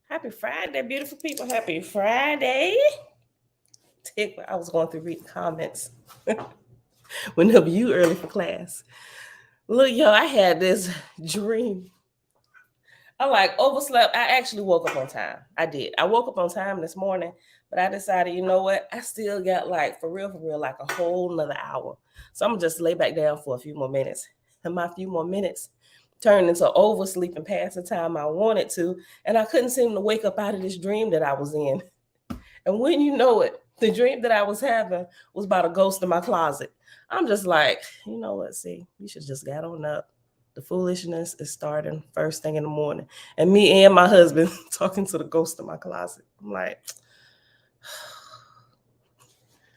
Happy Friday, beautiful people. Happy Friday. I was going through reading comments whenever you early for class. Look, yo, I had this dream. I overslept. I actually woke up on time. I did. I woke up on time this morning, but I decided, you know what? I still got for real, like a whole nother hour. So I'm gonna just lay back down for a few more minutes. And my few more minutes turned into oversleeping past the time I wanted to. And I couldn't seem to wake up out of this dream that I was in. And when you know it, the dream that I was having was about a ghost in my closet. I'm just like, you know what? See, you should just get on up. The foolishness is starting first thing in the morning. And me and my husband talking to the ghost in my closet. I'm like,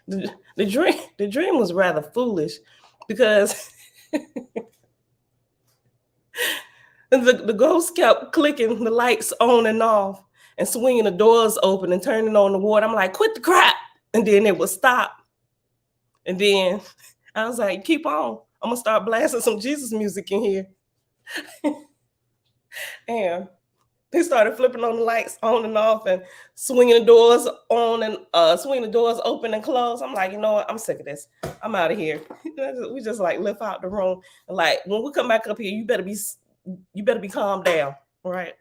the dream was rather foolish because the ghost kept clicking the lights on and off and swinging the doors open and turning on the water. I'm like, quit the crap. And then it would stop. And then I was like, keep on. I'm going to start blasting some Jesus music in here. And he started flipping on the lights on and off and swinging the doors on and swinging the doors open and close. I'm like, you know what? I'm sick of this. I'm out of here. We just left out the room. And when we come back up here, you better be calmed down, right?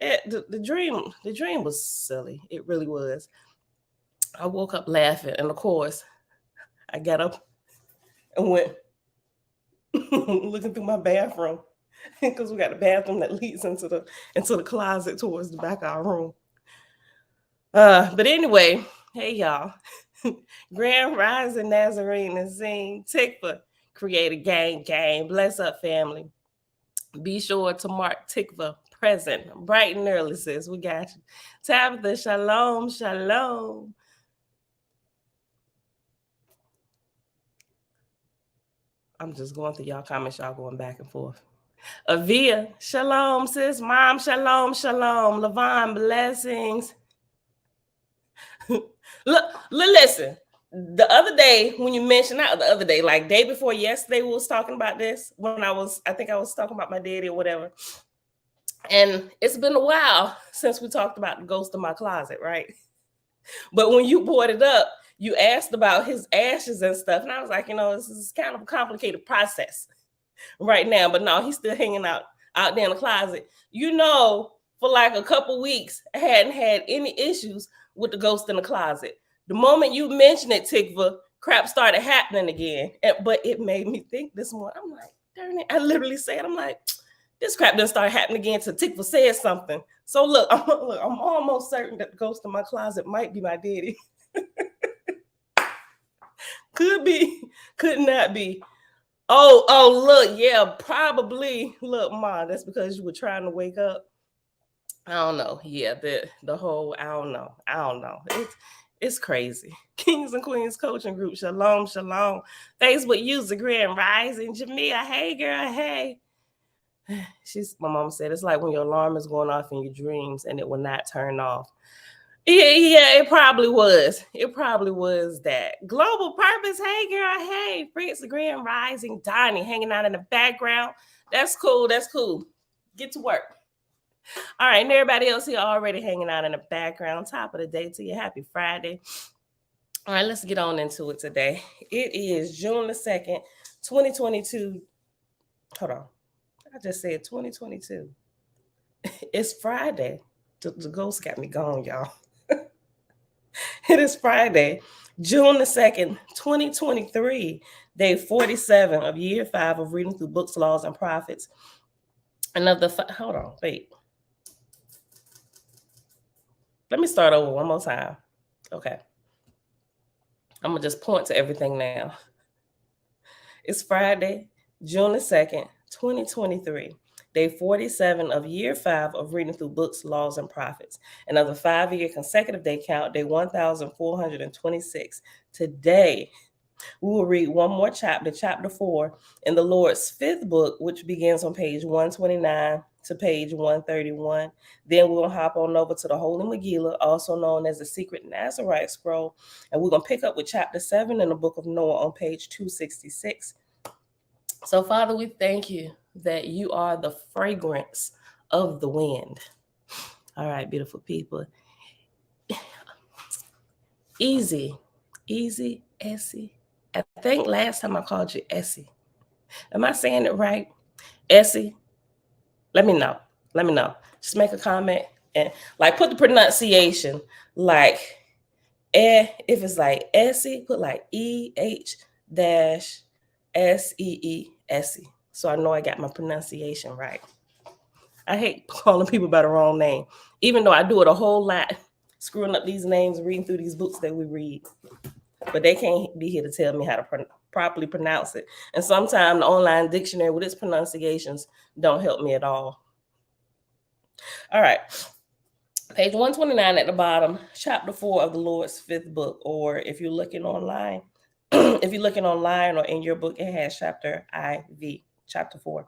The dream was silly. It really was. I woke up laughing, and of course, I got up and went looking through my bathroom because we got a bathroom that leads into the closet towards the back of our room. But anyway, hey y'all, Grand Rising Nazarene and Zine Tikva created gang. Bless up, family. Be sure to mark Tikva present bright and early, sis. We got you. Tabitha, shalom. I'm just going through y'all comments, y'all going back and forth. Avia, shalom, sis. Mom, shalom. Levon, blessings. Look, listen. The other day, when you mentioned, not the other day, like day before yesterday, we was talking about this when I think I was talking about my daddy or whatever. And it's been a while since we talked about the ghost in my closet, right? But when you brought it up, you asked about his ashes and stuff. And I was like, this is kind of a complicated process right now. But no, he's still hanging out there in the closet. For like a couple weeks, I hadn't had any issues with the ghost in the closet. The moment you mentioned it, Tikva, crap started happening again. But it made me think this morning. I'm like, darn it. I literally said, I'm like, this crap didn't start happening again till Tikva said something. So look, I'm almost certain that the ghost in my closet might be my daddy. Could be, could not be. Oh, look, yeah, probably. Look, Ma, that's because you were trying to wake up. I don't know. Yeah, the whole, I don't know. It's crazy. Kings and Queens Coaching Group, shalom. Facebook user Grand Rising. Jamia, hey girl, hey. My mom said it's like when your alarm is going off in your dreams and it will not turn off. Yeah, it probably was. It probably was that. Global Purpose, hey girl, hey. Fritz Grand Rising, Donnie hanging out in the background. That's cool. Get to work. All right, and everybody else here already hanging out in the background. Top of the day to you. Happy Friday. All right, let's get on into it today. It is June the 2nd, 2022. Hold on. I just said 2022. It's Friday. The ghost got me going, y'all. It is Friday, June the 2nd, 2023, day 47 of year 5 of reading through books, laws, and prophets. Hold on, wait. Let me start over one more time. Okay. I'm going to just point to everything now. It's Friday, June the 2nd, 2023. Day 47 of year 5 of reading through books, laws, and prophets. Another 5-year consecutive day count, day 1426. Today, we will read one more chapter, chapter 4, in the Lord's 5th book, which begins on page 129 to page 131. Then we're going to hop on over to the Holy Megillah, also known as the Secret Nazarite Scroll, and we're going to pick up with chapter 7 in the book of Noah on page 266. So, Father, we thank you that you are the fragrance of the wind. All right, beautiful people. Easy, Essie. I think last time I called you Essie. Am I saying it right? Essie? Let me know. Let me know. Just make a comment and like put the pronunciation like if it's like Essie, put like EH-SEE Essie. So I know I got my pronunciation right. I hate calling people by the wrong name, even though I do it a whole lot, screwing up these names, reading through these books that we read. But they can't be here to tell me how to properly pronounce it. And sometimes the online dictionary with its pronunciations don't help me at all. All right. Page 129 at the bottom, chapter 4 of the Lord's fifth book, or if you're looking online, if you're looking online or in your book, it has chapter IV, chapter 4.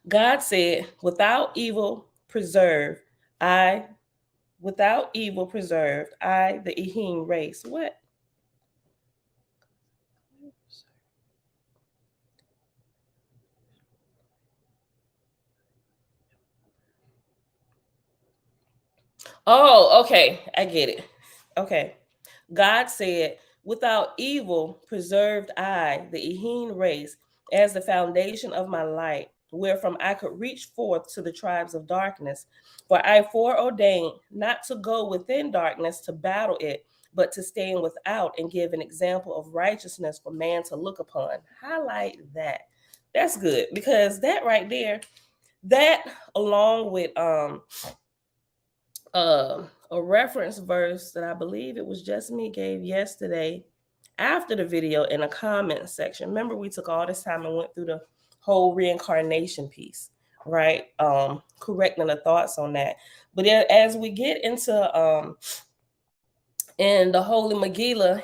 God said, without evil preserved, I, the Elohim race. What? Oh, okay. I get it. Okay. God said, without evil preserved I, the Elohim race, as the foundation of my light, wherefrom I could reach forth to the tribes of darkness. For I foreordained not to go within darkness to battle it, but to stand without and give an example of righteousness for man to look upon. Highlight that. That's good, because that right there, that along with a reference verse that I believe it was just me gave yesterday after the video in a comment section. Remember, we took all this time and went through the whole reincarnation piece, right? Correcting the thoughts on that. But as we get into in the Holy Megillah,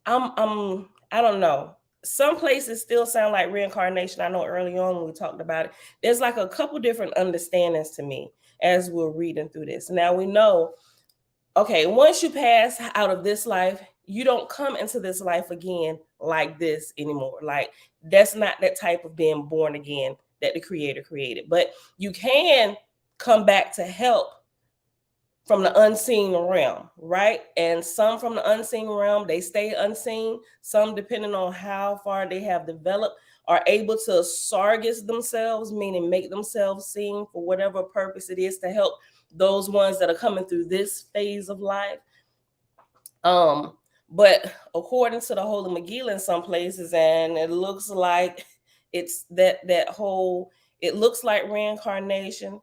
I don't know. Some places still sound like reincarnation. I know early on when we talked about it, there's like a couple different understandings to me as we're reading through this. Now we know, okay, once you pass out of this life, you don't come into this life again like this anymore. Like that's not that type of being born again that the Creator created. But you can come back to help from the unseen realm, right? And some from the unseen realm, they stay unseen. Some, depending on how far they have developed, are able to sargus themselves, meaning make themselves seen for whatever purpose it is to help those ones that are coming through this phase of life. But according to the Holy Megillah in some places, and it looks like it's that whole, it looks like reincarnation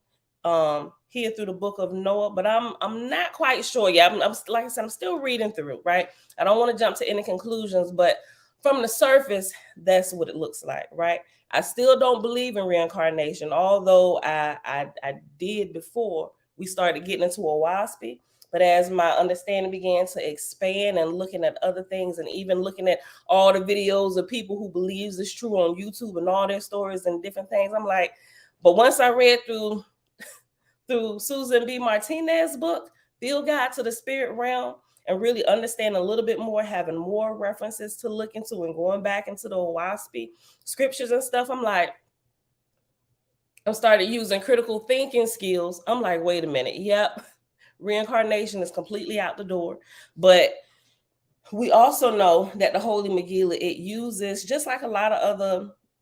here through the book of Noah, but I'm not quite sure yet. I'm like I said, I'm still reading through, right? I don't want to jump to any conclusions, but from the surface, that's what it looks like, right? I still don't believe in reincarnation, although I did before we started getting into a WASP. But as my understanding began to expand and looking at other things and even looking at all the videos of people who believes it's true on YouTube and all their stories and different things, I'm like, but once I read through Susan B. Martinez's book, Field Guide to the Spirit Realm, and really understand a little bit more, having more references to look into and going back into the WASP scriptures and stuff, I'm like, I started using critical thinking skills. I'm like, wait a minute. Yep. Reincarnation is completely out the door. But we also know that the Holy Megillah, it uses, just like a lot of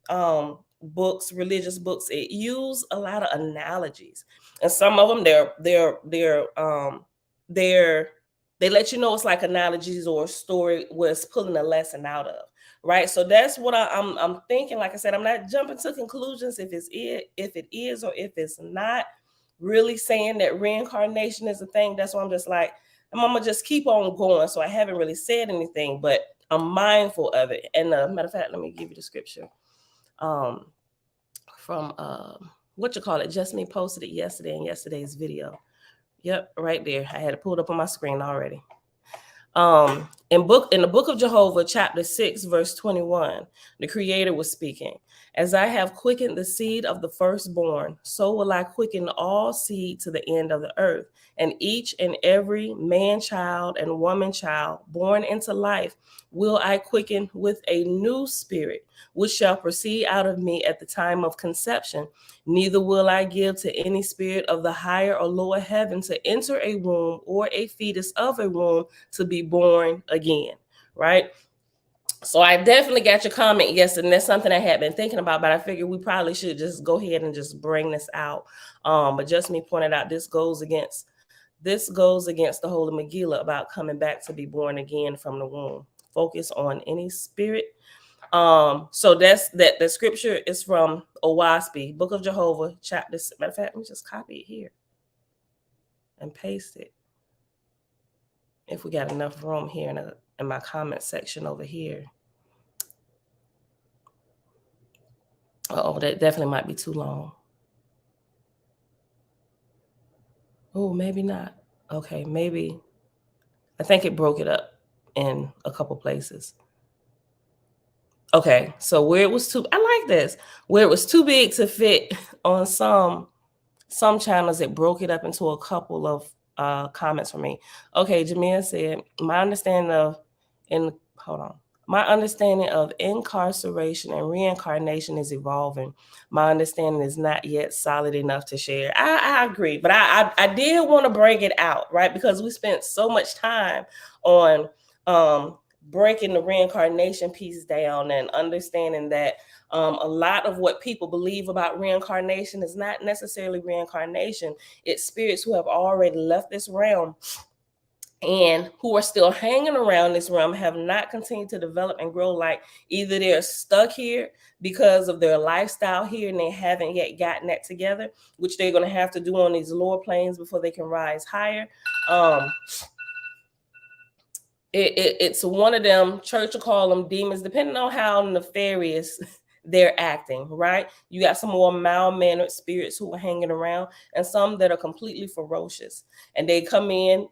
other books, religious books, it uses a lot of analogies. And some of them they let you know it's like analogies or a story where it's pulling a lesson out of, right? So that's what I'm thinking. Like I said, I'm not jumping to conclusions if it is or if it's not really saying that reincarnation is a thing. That's why I'm just like, I'm gonna just keep on going. So I haven't really said anything, but I'm mindful of it. And matter of fact, let me give you the scripture from what you call it. Just me posted it yesterday in yesterday's video. Yep, right there. I had it pulled up on my screen already. In the book of Jehovah, chapter 6, verse 21, the Creator was speaking. As I have quickened the seed of the firstborn, so will I quicken all seed to the end of the earth. And each and every man child and woman child born into life will I quicken with a new spirit, which shall proceed out of me at the time of conception. Neither will I give to any spirit of the higher or lower heaven to enter a womb, or a fetus of a womb to be born again, right? So I definitely got your comment, yes, and that's something I had been thinking about, but I figured we probably should just go ahead and just bring this out. But just me pointed out, this goes against the Holy Megillah about coming back to be born again from the womb. Focus on any spirit. So that's that. The scripture is from Owaspi, Book of Jehovah, chapter. Matter of fact, let me just copy it here and paste it. If we got enough room here in my comment section over here. Oh, that definitely might be too long. Oh, maybe not. Okay, maybe. I think it broke it up in a couple places. Okay, so where it was too, I like this. Where it was too big to fit on some channels, it broke it up into a couple of comments for me. Okay, Jamia said, my understanding of incarceration and reincarnation is evolving. My understanding is not yet solid enough to share. I agree, but I did want to bring it out, right? Because we spent so much time on breaking the reincarnation piece down and understanding that a lot of what people believe about reincarnation is not necessarily reincarnation. It's spirits who have already left this realm and who are still hanging around this realm, have not continued to develop and grow. Like either they're stuck here because of their lifestyle here and they haven't yet gotten that together, which they're going to have to do on these lower planes before they can rise higher. It's one of them, church will call them demons, depending on how nefarious they're acting, right? You got some more mild-mannered spirits who are hanging around, and some that are completely ferocious. And they come in,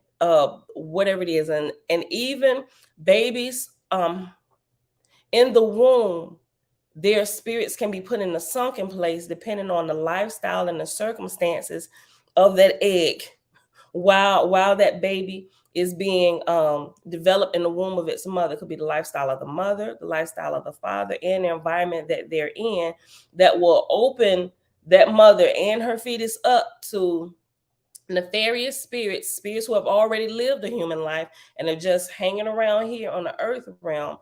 whatever it is, and even babies in the womb, their spirits can be put in a sunken place depending on the lifestyle and the circumstances of that egg while that baby is being developed in the womb of its mother. It could be the lifestyle of the mother, the lifestyle of the father, and the environment that they're in that will open that mother and her fetus up to nefarious spirits who have already lived a human life and are just hanging around here on the earth realm.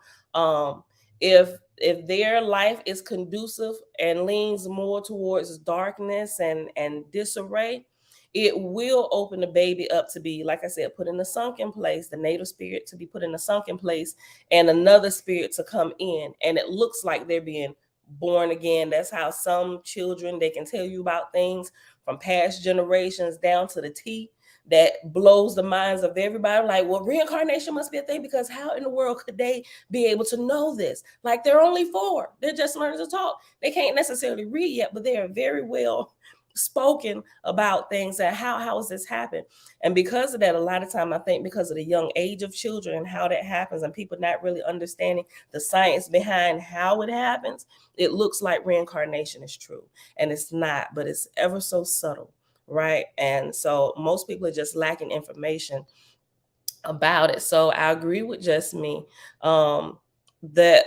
If their life is conducive and leans more towards darkness and disarray, it will open the baby up to be, like I said, put in a sunken place, the natal spirit to be put in a sunken place, and another spirit to come in. And it looks like they're being born again. That's how some children, they can tell you about things from past generations down to the T that blows the minds of everybody. Like, well, reincarnation must be a thing, because how in the world could they be able to know this? Like, they're only 4. They're just learning to talk. They can't necessarily read yet, but they are very well spoken about things and how has this happened. And because of that, a lot of time I think because of the young age of children and how that happens, and people not really understanding the science behind how it happens, it looks like reincarnation is true, and it's not, but it's ever so subtle, right? And so most people are just lacking information about it. So I agree with just me that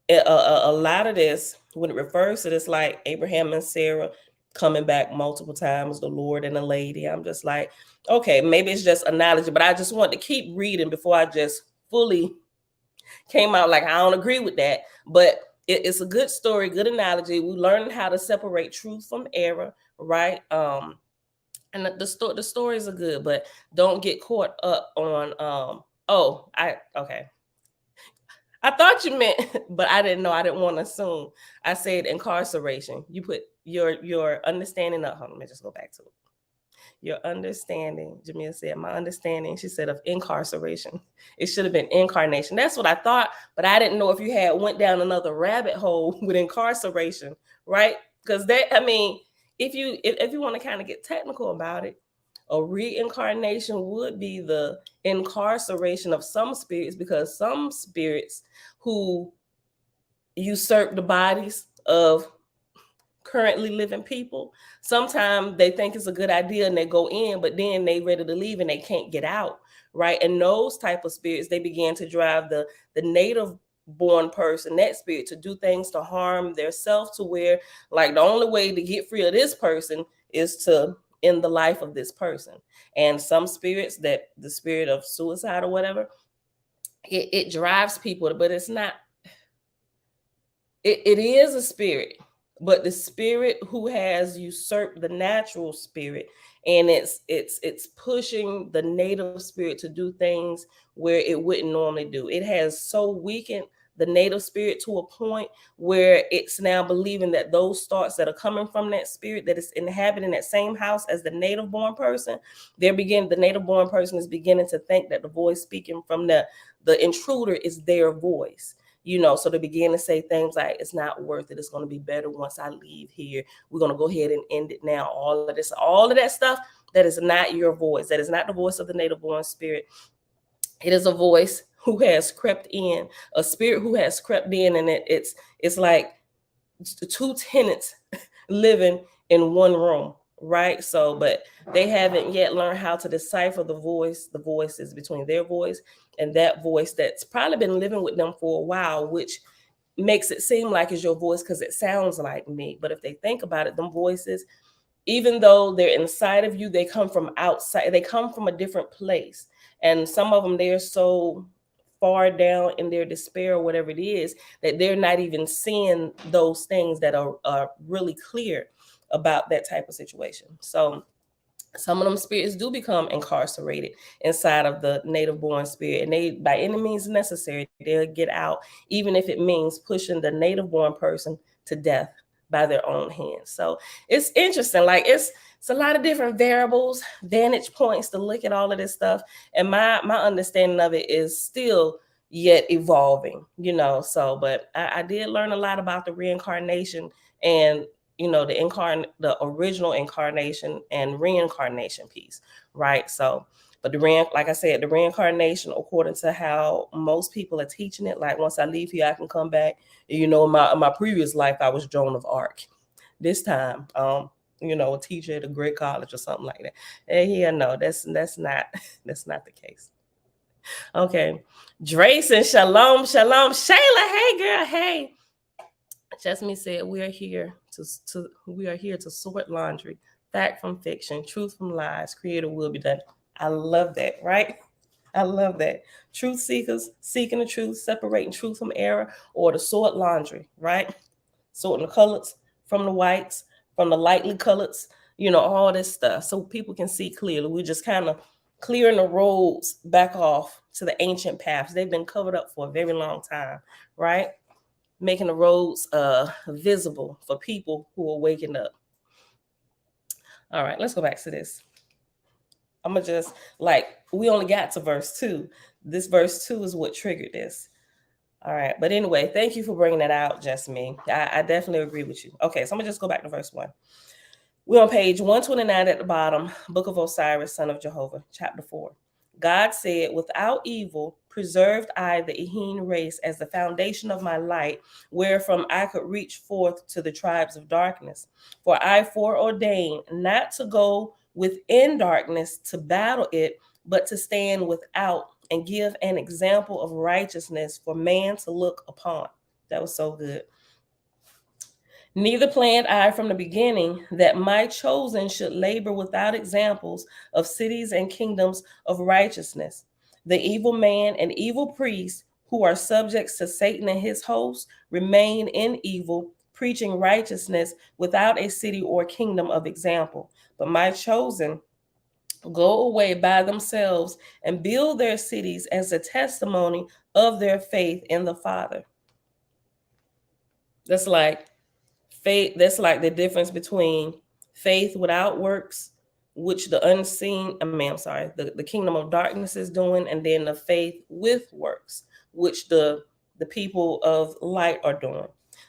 a lot of this, when it refers to this, like Abraham and Sarah coming back multiple times, the Lord and the lady, I'm just like, okay, maybe it's just analogy, but I just want to keep reading before I just fully came out like I don't agree with that. But it's a good story, good analogy. We learned how to separate truth from error, right? And the stories are good, but don't get caught up on okay. I thought you meant, but I didn't know. I didn't want to assume. I said incarceration. You put your understanding of, hold on, let me just go back to it. Your understanding, Jamia said, my understanding, she said, of incarceration. It should have been incarnation. That's what I thought, but I didn't know if you had went down another rabbit hole with incarceration, right? Because that, I mean, if you want to kind of get technical about it, A reincarnation would be the incarceration of some spirits, because some spirits who usurp the bodies of currently living people, sometimes they think it's a good idea and they go in, but then they ready to leave and they can't get out, right? And those type of spirits, they begin to drive the native born person, that spirit, to do things to harm their self, to where like the only way to get free of this person is to end the life of this person. And some spirits, that the spirit of suicide or whatever, it drives people, but it's not, it is a spirit, but the spirit who has usurped the natural spirit, and it's pushing the native spirit to do things where it wouldn't normally do. It has so weakened the native spirit to a point where it's now believing that those thoughts that are coming from that spirit that is inhabiting that same house as the native born person, the native born person is beginning to think that the voice speaking from the intruder is their voice. So they begin to say things like, it's not worth it. It's going to be better once I leave here. We're going to go ahead and end it now. All of this, all of that stuff, that is not your voice. That is not the voice of the native born spirit. It is a voice who has crept in, a spirit who has crept in, and it's like two tenants living in one room, right? So, but they haven't yet learned how to decipher the voices between their voice and that voice that's probably been living with them for a while, which makes it seem like it's your voice because it sounds like me. But if they think about it, them voices, even though they're inside of you, they come from outside. They come from a different place. And some of them, they're so far down in their despair or whatever it is, that they're not even seeing those things that are really clear about that type of situation. So some of them spirits do become incarcerated inside of the native born spirit, and they, by any means necessary, they'll get out, even if it means pushing the native born person to death by their own hands. So it's interesting. Like it's a lot of different variables, vantage points to look at all of this stuff. And my understanding of it is still yet evolving, So, but I did learn a lot about the reincarnation and the original incarnation and reincarnation piece, right? So, but like I said, the reincarnation, according to how most people are teaching it, like once I leave here, I can come back. In my previous life, I was Joan of Arc. This time, a teacher at a great college or something like that. And yeah, no, that's not the case. Okay, Drayson, shalom, Shayla, hey girl, hey. Jasmine said, we are here to sort laundry, fact from fiction, truth from lies, creative will be done. I love that, right? I love that. Truth seekers, seeking the truth, separating truth from error, or to sort laundry, right? Sorting the colors from the whites, from the lightly colors, all this stuff, so people can see clearly. We're just kind of clearing the roads back off to the ancient paths. They've been covered up for a very long time, right? Making the roads visible for people who are waking up. All right, let's go back to this. I'm going to just, we only got to verse 2. This verse 2 is what triggered this. All right, but anyway, thank you for bringing that out, Jasmine. I definitely agree with you. Okay, so I'm going to just go back to verse 1. We're on page 129 at the bottom, Book of Osiris, Son of Jehovah, chapter 4. God said, without evil preserved I the Ehine race as the foundation of my light, wherefrom I could reach forth to the tribes of darkness. For I foreordained not to go within darkness to battle it, but to stand without and give an example of righteousness for man to look upon. That was so good. Neither planned I from the beginning that my chosen should labor without examples of cities and kingdoms of righteousness. The evil man and evil priest who are subjects to Satan and his hosts remain in evil, preaching righteousness without a city or kingdom of example. But my chosen go away by themselves and build their cities as a testimony of their faith in the Father. That's like faith. That's like the difference between faith without works, which the kingdom of darkness is doing, and then the faith with works, which the people of light are doing.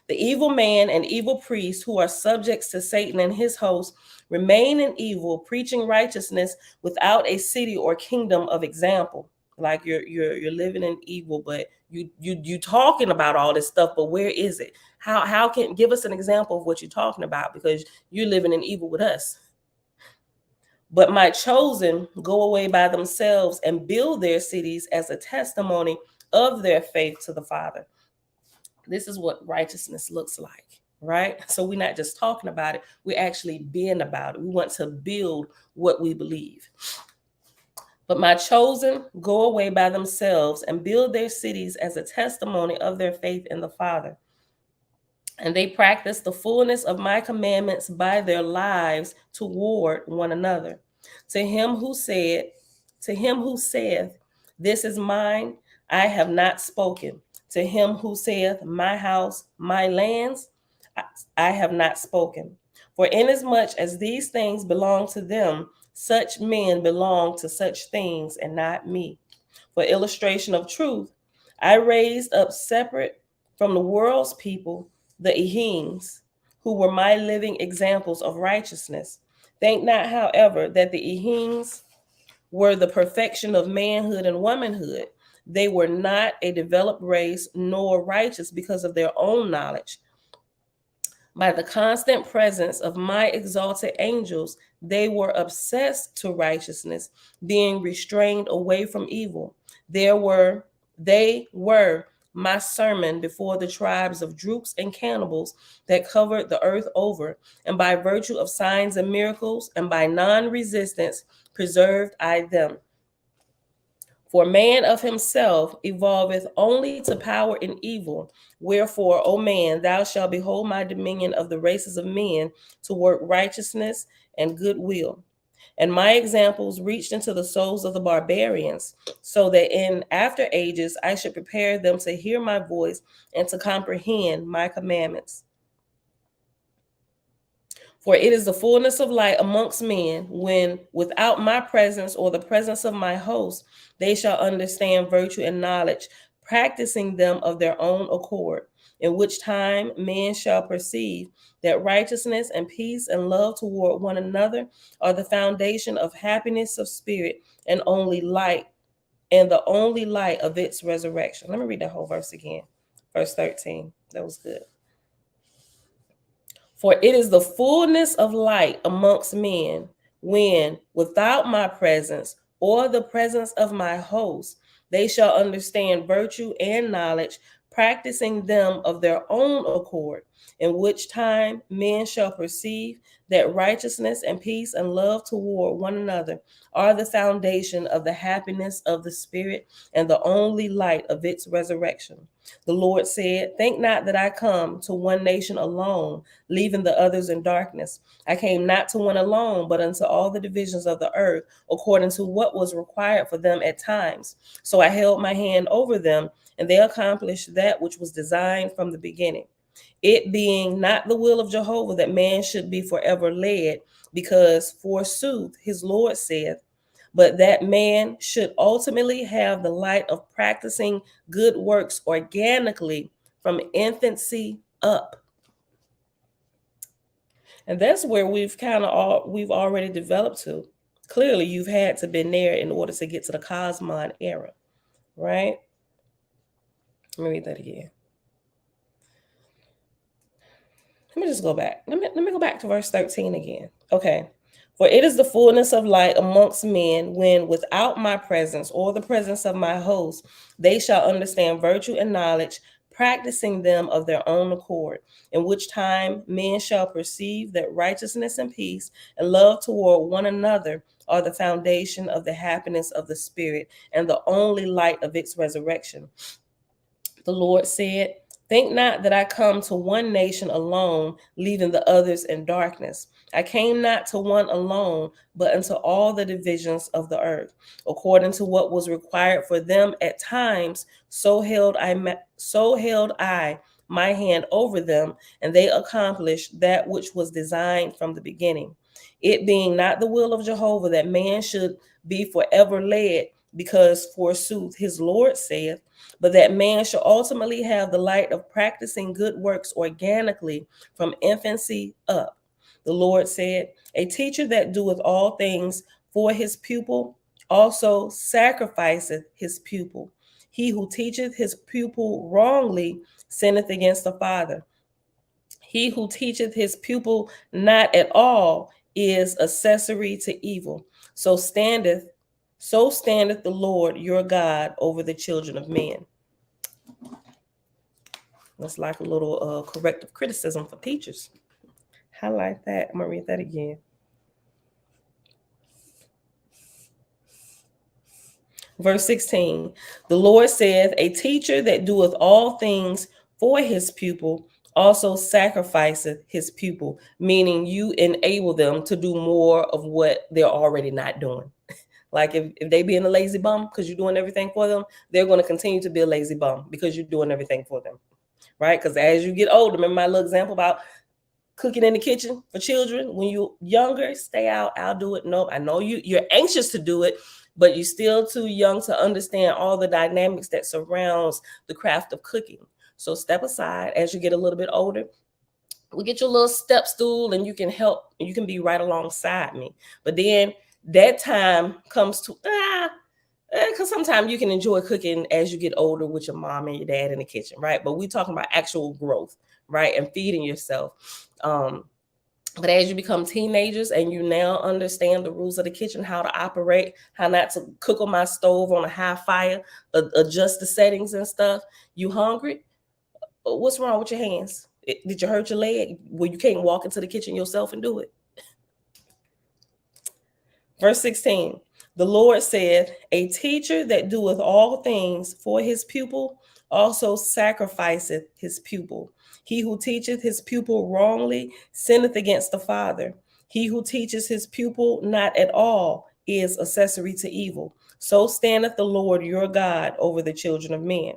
The evil man and evil priest who are subjects to Satan and his hosts remain in evil, preaching righteousness without a city or kingdom of example. Like you're living in evil, but you talking about all this stuff, but where is it? How can give us an example of what you're talking about, because you're living in evil with us. But my chosen go away by themselves and build their cities as a testimony of their faith to the Father. This is what righteousness looks like, right? So we're not just talking about it, we're actually being about it. We want to build what we believe. But my chosen go away by themselves and build their cities as a testimony of their faith in the Father. And they practice the fullness of my commandments by their lives toward one another. To him who saith, this is mine, I have not spoken. To him who saith, my house, my lands, I have not spoken. For inasmuch as these things belong to them, such men belong to such things, and not me. For illustration of truth, I raised up separate from the world's people the Ehims, who were my living examples of righteousness. Think not, however, that the Ehims were the perfection of manhood and womanhood. They were not a developed race, nor righteous because of their own knowledge. By the constant presence of my exalted angels, they were obsessed to righteousness, being restrained away from evil. They were my sermon before the tribes of droops and cannibals that covered the earth over, and by virtue of signs and miracles, and by non-resistance, preserved I them. For man of himself evolveth only to power in evil. Wherefore, O man, thou shalt behold my dominion of the races of men to work righteousness and goodwill. And my examples reached into the souls of the barbarians, so that in after ages I should prepare them to hear my voice and to comprehend my commandments. For it is the fullness of light amongst men, when without my presence or the presence of my host, they shall understand virtue and knowledge, practicing them of their own accord, in which time men shall perceive that righteousness and peace and love toward one another are the foundation of happiness of spirit and only light, and the only light of its resurrection. Let me read that whole verse again. Verse 13. That was good. For it is the fullness of light amongst men, when without my presence or the presence of my host, they shall understand virtue and knowledge, practicing them of their own accord, in which time men shall perceive that righteousness and peace and love toward one another are the foundation of the happiness of the spirit and the only light of its resurrection. The Lord said, think not that I come to one nation alone, leaving the others in darkness. I came not to one alone, but unto all the divisions of the earth, according to what was required for them at times. So I held my hand over them, and they accomplished that which was designed from the beginning. It being not the will of Jehovah that man should be forever led, because forsooth his Lord saith, but that man should ultimately have the light of practicing good works organically from infancy up. And that's where we've already developed to. Clearly, you've had to been there in order to get to the Cosmon era, right? Let me read that again. Let me just go back. Let me go back to verse 13 again. Okay. For it is the fullness of light amongst men, when without my presence or the presence of my host, they shall understand virtue and knowledge, practicing them of their own accord, in which time men shall perceive that righteousness and peace and love toward one another are the foundation of the happiness of the spirit and the only light of its resurrection. The Lord said, think not that I come to one nation alone, leaving the others in darkness. I came not to one alone, but unto all the divisions of the earth. According to what was required for them at times, so held I my hand over them, and they accomplished that which was designed from the beginning. It being not the will of Jehovah that man should be forever led, because forsooth his Lord saith, but that man shall ultimately have the light of practicing good works organically from infancy up. The Lord said, a teacher that doeth all things for his pupil also sacrificeth his pupil. He who teacheth his pupil wrongly sinneth against the Father. He who teacheth his pupil not at all is accessory to evil. So standeth the Lord your God over the children of men. That's like a little corrective criticism for teachers. Highlight that. I'm going to read that again. Verse 16, the Lord saith, a teacher that doeth all things for his pupil also sacrificeth his pupil, meaning you enable them to do more of what they're already not doing. Like if they being a lazy bum because you're doing everything for them, they're going to continue to be a lazy bum because you're doing everything for them, right? Because as you get older, remember my little example about cooking in the kitchen for children? When you're younger, stay out, I'll do it. No, I know you're anxious to do it, but you're still too young to understand all the dynamics that surrounds the craft of cooking. So step aside as you get a little bit older. We get your little step stool and you can help, you can be right alongside me. But then that time comes to, because sometimes you can enjoy cooking as you get older with your mom and your dad in the kitchen, right? But we're talking about actual growth, right? And feeding yourself. But as you become teenagers and you now understand the rules of the kitchen, how to operate, how not to cook on my stove on a high fire, adjust the settings and stuff, you hungry? What's wrong with your hands? Did you hurt your leg? Well, you can't walk into the kitchen yourself and do it. Verse 16, the Lord said, a teacher that doeth all things for his pupil also sacrificeth his pupil. He who teacheth his pupil wrongly sinneth against the Father. He who teaches his pupil not at all is accessory to evil. So standeth the Lord your God over the children of men.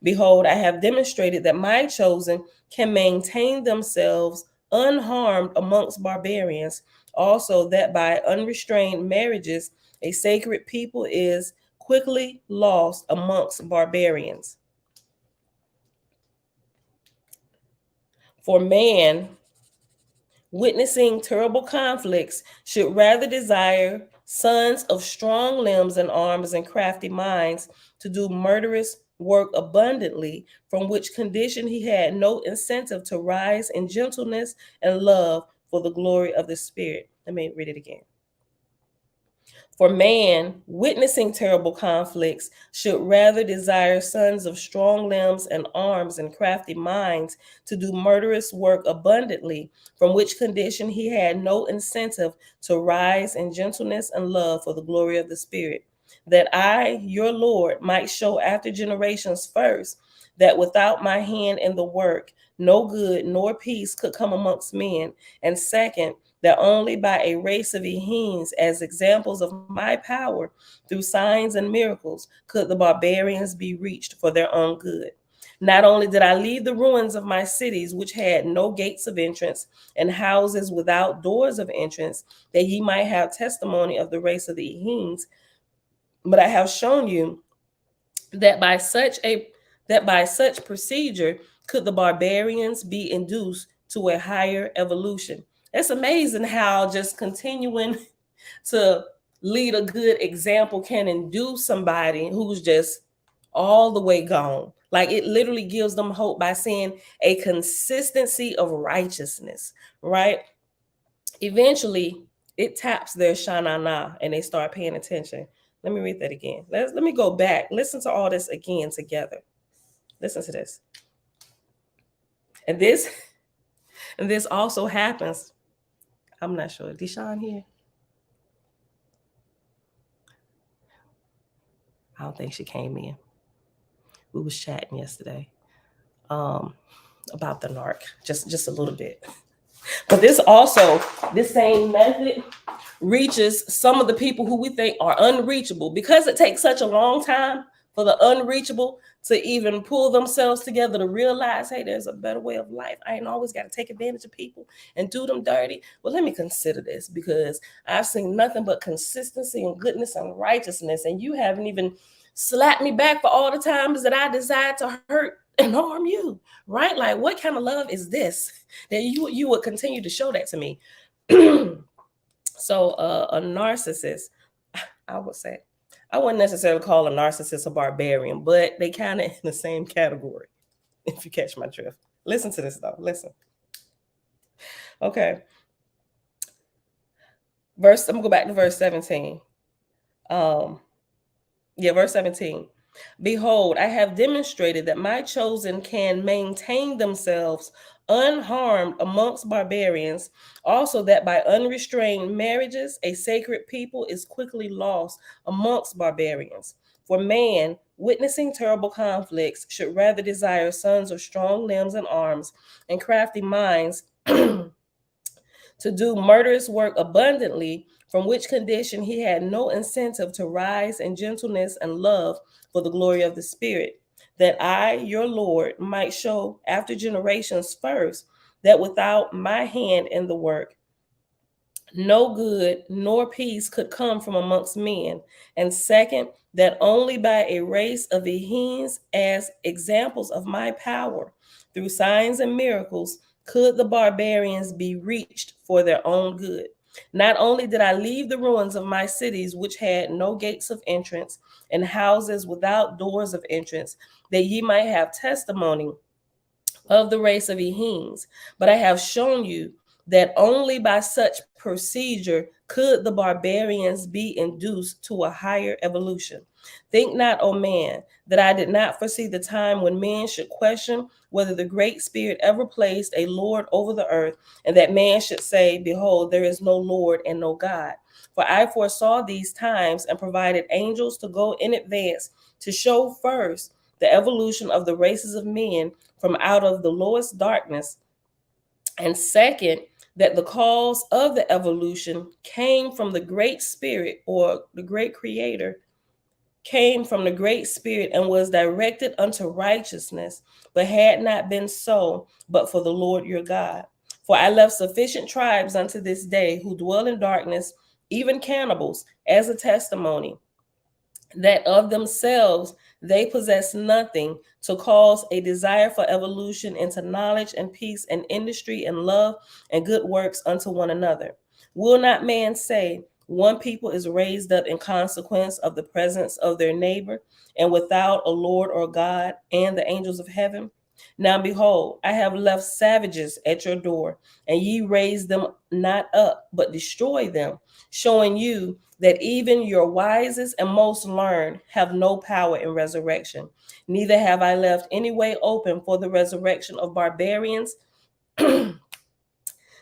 Behold, I have demonstrated that my chosen can maintain themselves unharmed amongst barbarians, also that by unrestrained marriages a sacred people is quickly lost amongst barbarians. For man, witnessing terrible conflicts, should rather desire sons of strong limbs and arms and crafty minds to do murderous work abundantly, from which condition he had no incentive to rise in gentleness and love for the glory of the Spirit. Let me read it again. For man, witnessing terrible conflicts, should rather desire sons of strong limbs and arms and crafty minds to do murderous work abundantly, from which condition he had no incentive to rise in gentleness and love for the glory of the Spirit, that I, your Lord, might show after generations first, that without my hand in the work, no good nor peace could come amongst men, and second, that only by a race of Ehenes, as examples of my power through signs and miracles, could the barbarians be reached for their own good. Not only did I leave the ruins of my cities, which had no gates of entrance, and houses without doors of entrance, that ye might have testimony of the race of the Ehenes, but I have shown you that by such procedure could the barbarians be induced to a higher evolution. It's amazing how just continuing to lead a good example can induce somebody who's just all the way gone. Like it literally gives them hope by saying a consistency of righteousness, right? Eventually, it taps their shanana and they start paying attention. Let me read that again. Let me go back. Listen to all this again together. Listen to this. And this also happens. I'm not sure. Deshaun here? I don't think she came in. We was chatting yesterday about the narc, just a little bit. But this same method reaches some of the people who we think are unreachable because it takes such a long time for the unreachable to even pull themselves together to realize, hey, there's a better way of life. I ain't always got to take advantage of people and do them dirty. Well, let me consider this, because I've seen nothing but consistency and goodness and righteousness, and you haven't even slapped me back for all the times that I decided to hurt and harm you, right? Like, what kind of love is this that you would continue to show that to me? So a narcissist, I would say, I wouldn't necessarily call a narcissist a barbarian, but they kind of in the same category, if you catch my drift. Listen to this though. Listen. Okay. I'm gonna go back to verse 17. Verse 17. Behold, I have demonstrated that my chosen can maintain themselves unharmed amongst barbarians, also that by unrestrained marriages a sacred people is quickly lost amongst barbarians. For man, witnessing terrible conflicts, should rather desire sons of strong limbs and arms and crafty minds to do murderous work abundantly, from which condition he had no incentive to rise in gentleness and love for the glory of the Spirit, that I, your Lord, might show after generations first that without my hand in the work, no good nor peace could come from amongst men. And second, that only by a race of Ehenes as examples of my power, through signs and miracles, could the barbarians be reached for their own good. Not only did I leave the ruins of my cities, which had no gates of entrance, and houses without doors of entrance, that ye might have testimony of the race of Ehenes, but I have shown you that only by such procedure could the barbarians be induced to a higher evolution. Think not, O man, that I did not foresee the time when men should question whether the Great Spirit ever placed a Lord over the earth, and that man should say, behold, there is no Lord and no God. For I foresaw these times and provided angels to go in advance to show first the evolution of the races of men from out of the lowest darkness, and second, that the cause of the evolution came from the Great Spirit, or the great creator came from the Great Spirit and was directed unto righteousness, but had not been so but for the Lord your God. For I left sufficient tribes unto this day who dwell in darkness, even cannibals, as a testimony that of themselves they possess nothing, to cause a desire for evolution into knowledge and peace and industry and love and good works unto one another. Will not man say, one people is raised up in consequence of the presence of their neighbor, and without a Lord or God and the angels of heaven? Now behold, I have left savages at your door, and ye raise them not up, but destroy them, showing you that even your wisest and most learned have no power in resurrection. Neither have I left any way open for the resurrection of barbarians,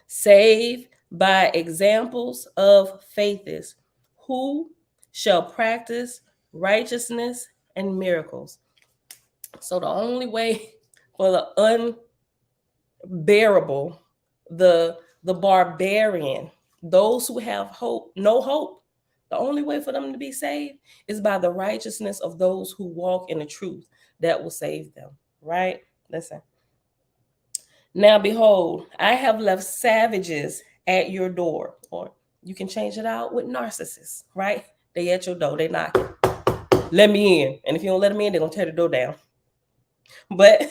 save by examples of faithists, who shall practice righteousness and miracles. So the only way for the unbearable, the barbarian, those who have hope, no hope, the only way for them to be saved is by the righteousness of those who walk in the truth that will save them, right? Listen. Now behold, I have left savages at your door, or you can change it out with narcissists, right? They at your door, they knocking. Let me in. And if you don't let them in, they're going to tear the door down. But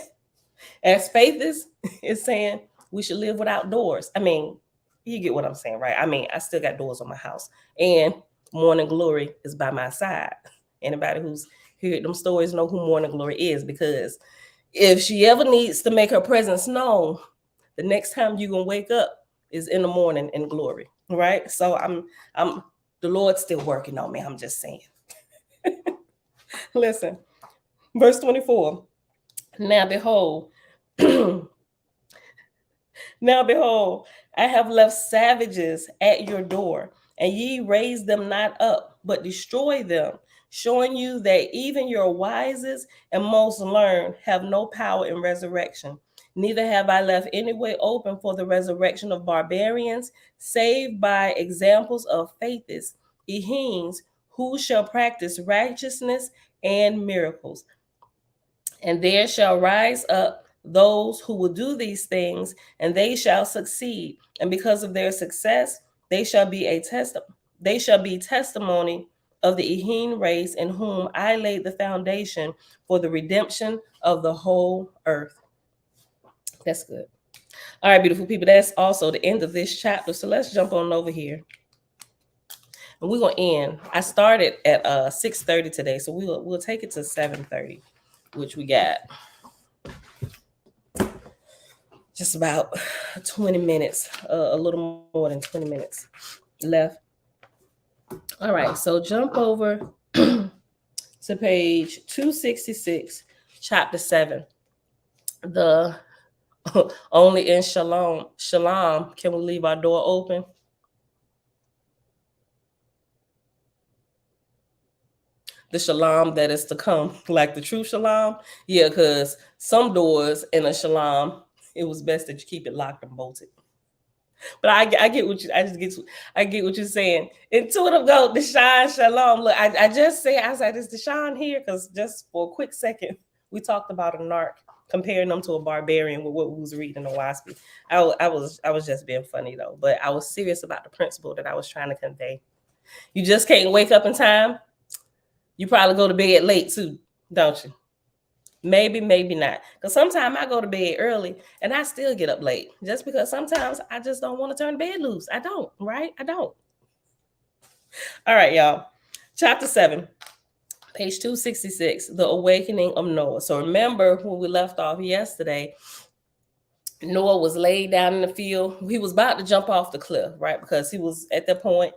as faith is saying, we should live without doors. I mean, you get what I'm saying, right? I mean, I still got doors on my house, and Morning Glory is by my side. Anybody who's heard them stories know who Morning Glory is, because if she ever needs to make her presence known, the next time you're gonna wake up is in the morning in glory, right? So I'm the Lord's still working on me. I'm just saying. Listen, verse 24. Now behold, now behold, I have left savages at your door, and ye raise them not up, but destroy them, showing you that even your wisest and most learned have no power in resurrection. Neither have I left any way open for the resurrection of barbarians, save by examples of faithists, Ehenes, who shall practice righteousness and miracles. And there shall rise up those who will do these things, and they shall succeed. And because of their success, they shall be testimony of the Elohim race, in whom I laid the foundation for the redemption of the whole earth. That's good. All right, beautiful people. That's also the end of this chapter. So let's jump on over here. And we're gonna end. I started at 6:30 today, so we'll take it to 7:30, which we got just about 20 minutes, a little more than 20 minutes left. All right, so jump over to page 266, chapter 7. The only in shalom can we leave our door open. The shalom that is to come, like the true shalom. Yeah, because some doors in a shalom, it was best that you keep it locked and bolted. But I get what I get what you're saying. Intuitive go, Deshaun Shalom. Look, I just say, I was like, is Deshaun here? Because just for a quick second, we talked about a narc, comparing them to a barbarian with what we was reading in Owaski. I was just being funny though, but I was serious about the principle that I was trying to convey. You just can't wake up in time. You probably go to bed late too, don't you? Maybe, maybe not. Because sometimes I go to bed early and I still get up late. Just because sometimes I just don't want to turn the bed loose. I don't, right? I don't. All right, y'all. Chapter 7, page 266, the awakening of Noah. So remember when we left off yesterday, Noah was laid down in the field. He was about to jump off the cliff, right? Because he was at that point,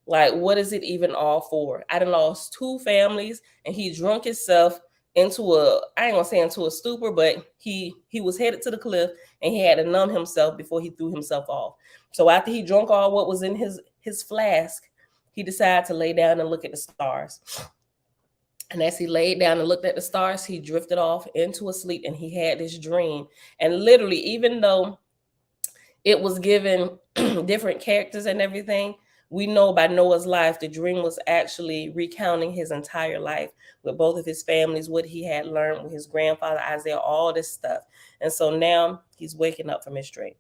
like, what is it even all for? I done lost 2 families and he drunk himself into I ain't gonna say into a stupor, but he was headed to the cliff and he had to numb himself before he threw himself off. So after he drunk all what was in his flask, he decided to lay down and look at the stars. And as he laid down and looked at the stars, he drifted off into a sleep and he had this dream. And literally, even though it was given different characters and everything, we know by Noah's life, the dream was actually recounting his entire life with both of his families, what he had learned with his grandfather, Isaiah, all this stuff. And so now he's waking up from his dream.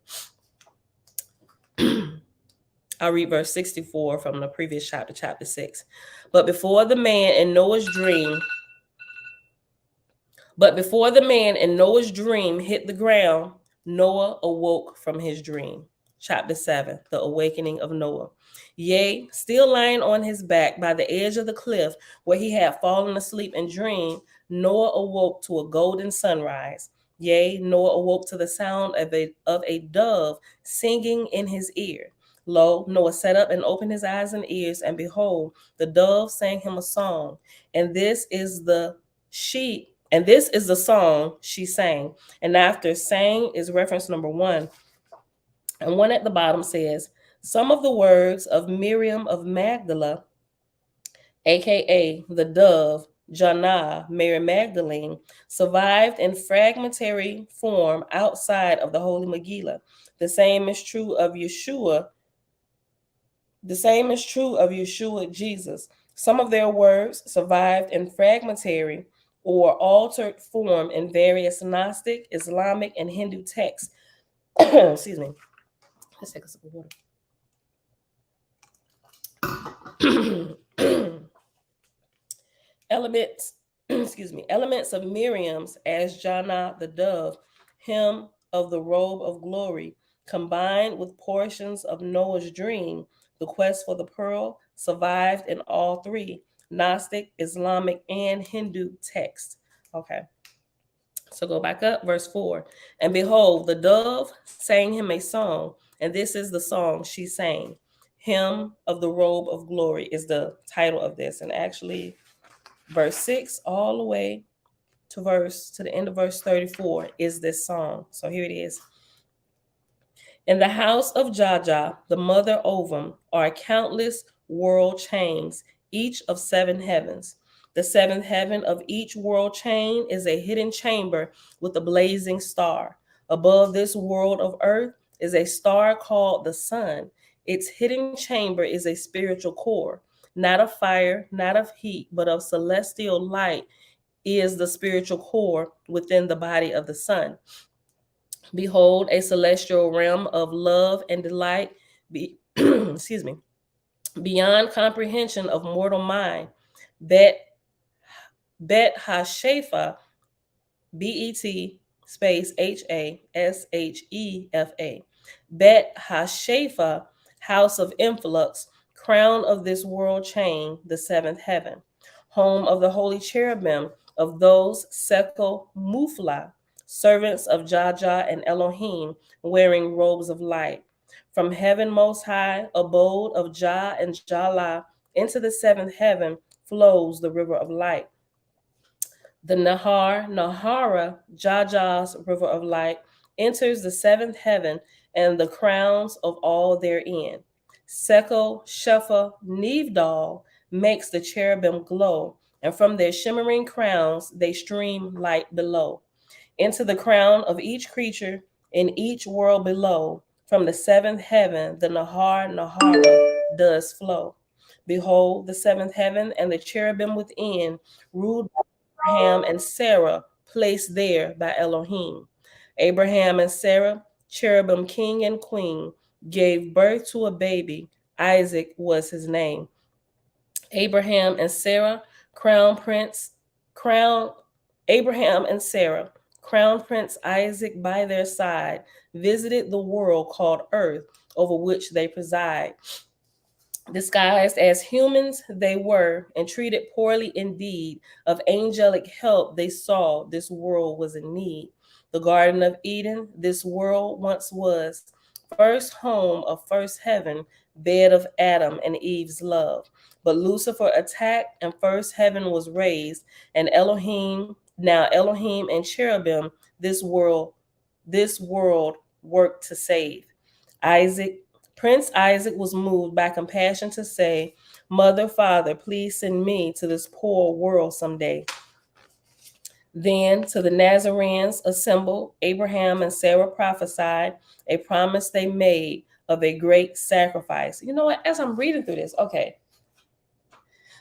I'll read verse 64 from the previous chapter, chapter 6. But before the man in Noah's dream hit the ground, Noah awoke from his dream. Chapter 7, the awakening of Noah. Yea, still lying on his back by the edge of the cliff where he had fallen asleep and dreamed, Noah awoke to a golden sunrise. Yea, Noah awoke to the sound of a dove singing in his ear. Lo, Noah sat up and opened his eyes and ears, and behold, the dove sang him a song. And this is the song she sang. And after sang is reference number 1. And 1 at the bottom says, some of the words of Miriam of Magdala, aka the dove, Jannah, Mary Magdalene, survived in fragmentary form outside of the Holy Megillah. The same is true of Yeshua. Jesus. Some of their words survived in fragmentary or altered form in various Gnostic, Islamic, and Hindu texts. Excuse me. Let's take a sip of water. Elements of Miriam's as Jannah the dove, hymn of the robe of glory, combined with portions of Noah's dream, the quest for the pearl, survived in all 3 Gnostic, Islamic, and Hindu texts. Okay. So go back up, verse 4. And behold, the dove sang him a song, and this is the song she sang. Hymn of the robe of glory is the title of this. And actually, verse 6 all the way to the end of verse 34 is this song. So here it is. In the house of Jaja, the mother Ovum, are countless world chains, each of 7 heavens. The 7th heaven of each world chain is a hidden chamber with a blazing star. Above this world of earth is a star called the sun. Its hidden chamber is a spiritual core. not of fire, not of heat, but of celestial light, is the spiritual core within the body of the sun. Behold, a celestial realm of love and delight, excuse me, beyond comprehension of mortal mind. Bet Hashefa, Bet space Hashefa. Bet Hashefa, house of influx, crown of this world chain, the seventh heaven, home of the holy cherubim of those Seko Mufla, servants of Jaja and Elohim, wearing robes of light. From heaven most high, abode of Jah and Jala, into the seventh heaven flows the river of light. The Nahara, Jaja's river of light, enters the seventh heaven and the crowns of all therein. Seko Shefa Nevdal makes the cherubim glow, and from their shimmering crowns they stream light below. Into the crown of each creature in each world below, from the seventh heaven the Nahara does flow. Behold, the seventh heaven and the cherubim within, ruled by Abraham and Sarah, placed there by Elohim. Abraham and Sarah, cherubim king and queen, gave birth to a baby. Isaac was his name. Abraham and Sarah, crown prince, crown Abraham and Sarah, crown prince Isaac by their side, visited the world called earth, over which they preside. Disguised as humans they were, and treated poorly indeed. Of angelic help they saw this world was in need. The Garden of Eden, this world once was, first home of first heaven, bed of Adam and Eve's love. But Lucifer attacked, and first heaven was raised, and now Elohim and cherubim, this world worked to save. Prince Isaac was moved by compassion to say, Mother, Father, please send me to this poor world someday. Then to the Nazarenes assembled, Abraham and Sarah prophesied a promise they made of a great sacrifice. You know what? As I'm reading through this, okay.